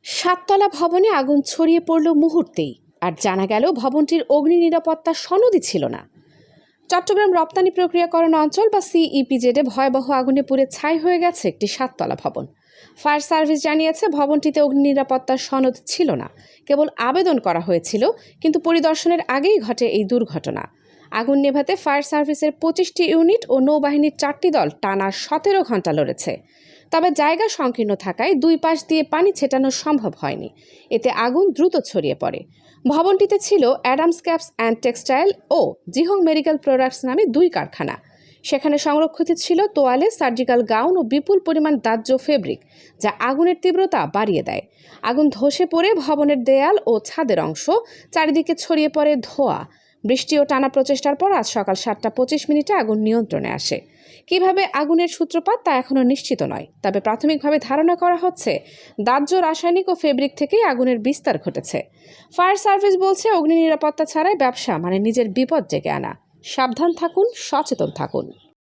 সাততলা ভবনে আগুন ছড়িয়ে পড়ল মুহূর্তেই, আর জানা গেল ভবনটির অগ্নি নিরাপত্তা সনদই ছিল না। চট্টগ্রাম রপ্তানি প্রক্রিয়াকরণ অঞ্চল বা সিইপিজেডে ভয়াবহ আগুনে পুড়ে ছাই হয়ে গেছে একটি সাততলা ভবন। ফায়ার সার্ভিস জানিয়েছে ভবনটিতে অগ্নি নিরাপত্তার সনদ ছিল না, কেবল আবেদন করা হয়েছিল, কিন্তু পরিদর্শনের আগেই ঘটে এই দুর্ঘটনা। আগুন নেভাতে ফায়ার সার্ভিসের 25টি ইউনিট ও নৌবাহিনীর 4টি দল টানা 17 ঘন্টা লড়েছে। তবে জায়গা সংকীর্ণ থাকায় দুই পাশ দিয়ে পানি ছেটানো সম্ভব হয়নি। এতে আগুন দ্রুত ছড়িয়ে পড়ে। ভবনটিতে ছিল অ্যাডামস ক্যাপস অ্যান্ড টেক্সটাইল ও জিহং মেডিকেল প্রোডাক্টস নামে 2 কারখানা। সেখানে সংরক্ষিত ছিল তোয়ালে, সার্জিক্যাল গাউন ও বিপুল পরিমাণ দাহ্য ফেব্রিক, যা আগুনের তীব্রতা বাড়িয়ে দেয়। আগুন ধসে পড়ে ভবনের দেয়াল ও ছাদের অংশ, চারিদিকে ছড়িয়ে পড়ে ধোঁয়া। বৃষ্টি ও টানা প্রচেষ্টার পর আজ সকাল 7টা 25 আগুন নিয়ন্ত্রণে আসে। কিভাবে আগুনের সূত্রপাত তা এখনও নিশ্চিত নয়, তবে প্রাথমিকভাবে ধারণা করা হচ্ছে দাহ্য রাসায়নিক ও ফেব্রিক থেকেই আগুনের বিস্তার ঘটেছে। ফায়ার সার্ভিস বলছে, অগ্নি নিরাপত্তা ছাড়াই ব্যবসা মানে নিজের বিপদ ডেকে আনা। সাবধান থাকুন, সচেতন থাকুন।